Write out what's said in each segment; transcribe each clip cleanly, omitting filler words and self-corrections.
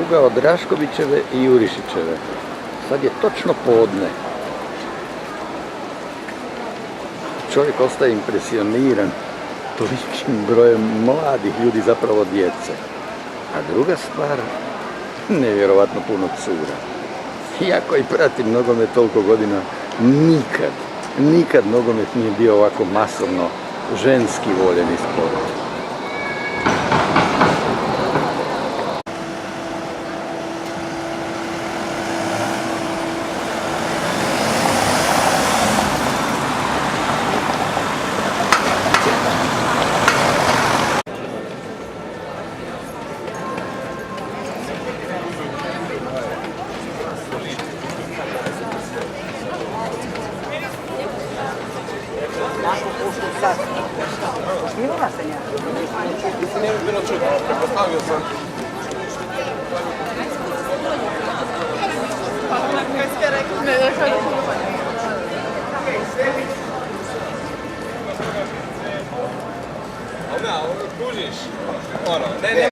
ugao Draškovićeve i Jurišićeve. Sad je točno podne. Čovjek ostaje impresioniran tolikim brojem mladih ljudi, zapravo djece. A druga stvar, nevjerovatno puno cura. Iako i pratim nogomet toliko godina, nikad nogomet nije bio ovako masovno ženski voljeni sport. Snimala se nja? Mislim, nije mi bilo čudno, prepostavio sam. Ona, kužiš. Ono, ne.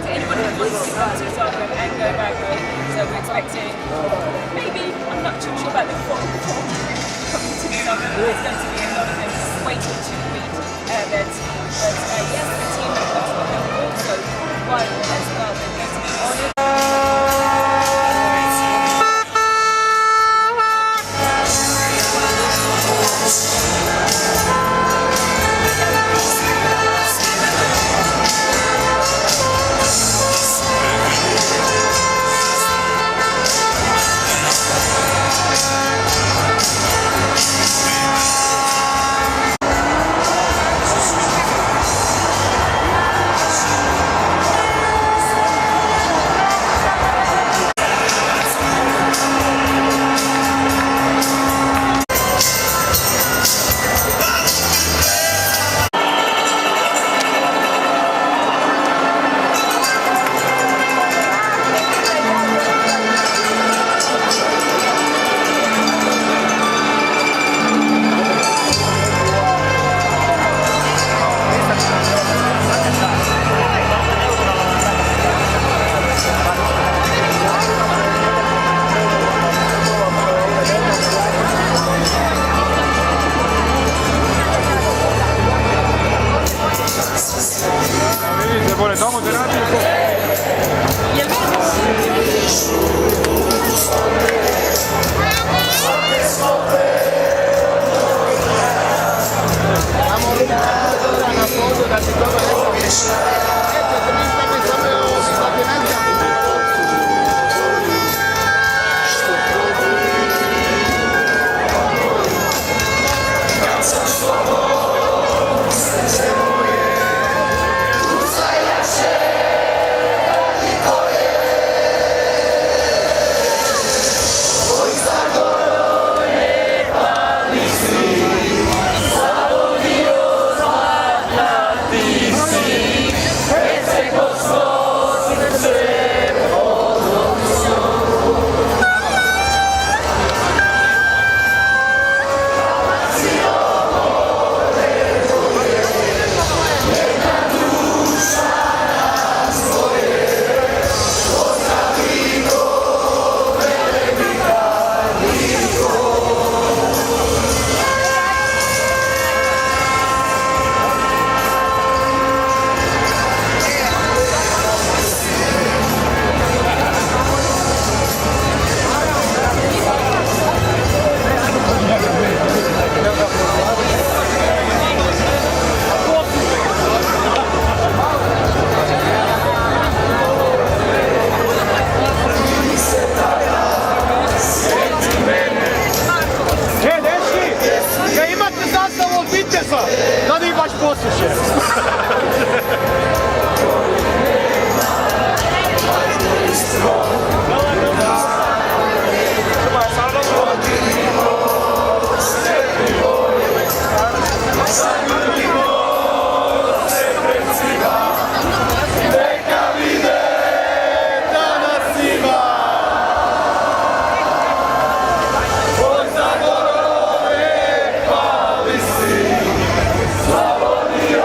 Anyone who wants to come to Zagreb and go back home, so we're expecting maybe, I'm not too sure about the coming to Zagreb, there's going to be a lot of them waiting to meet their team, but yes, the team that comes to them also quite as well, they're going to be honoured. Slavonio,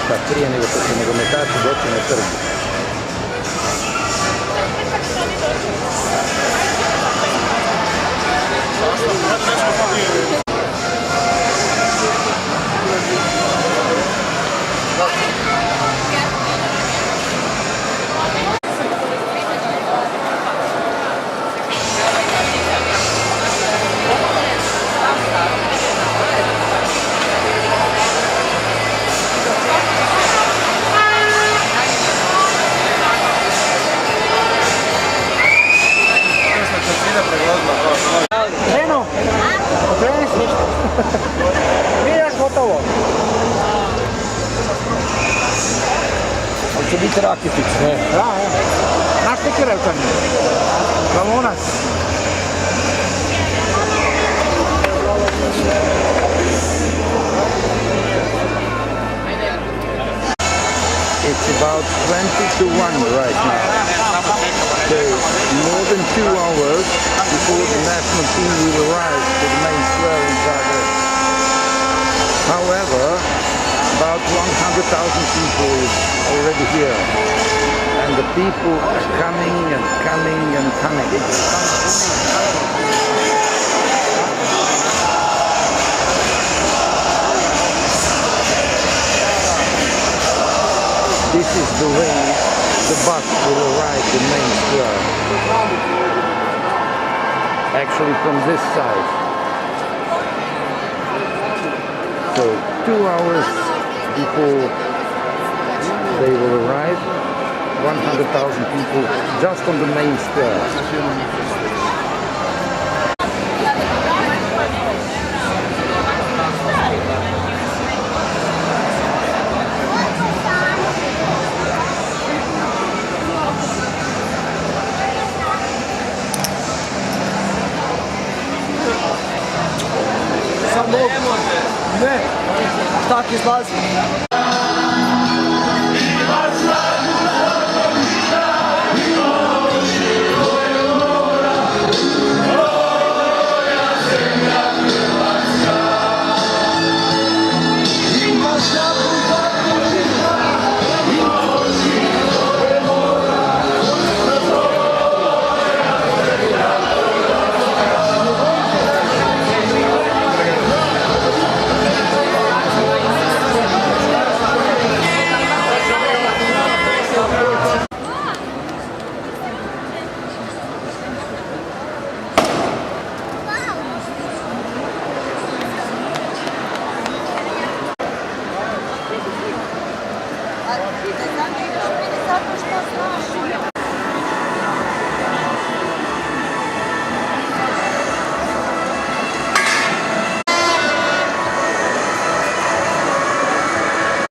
minuta prije nego što će nogometači doći na trg. Krenu? Okreni se. Nije još gotovo. Ali će biti Rakitić, ne? Da, evo. Naš ti Kirevčan? Slavonac. It's about 20 to 1 right now. So more than 2 hours before the national team will arrive to the main square in Zagreb. However, about 100,000 people is already here. And the people are coming and coming and coming. This is the way the bus will arrive the main square. Actually from this side. So 2 hours before they will arrive, 100,000 people just on the main square. Sam mogu. Ne. Tak izlazi. Zato što znaš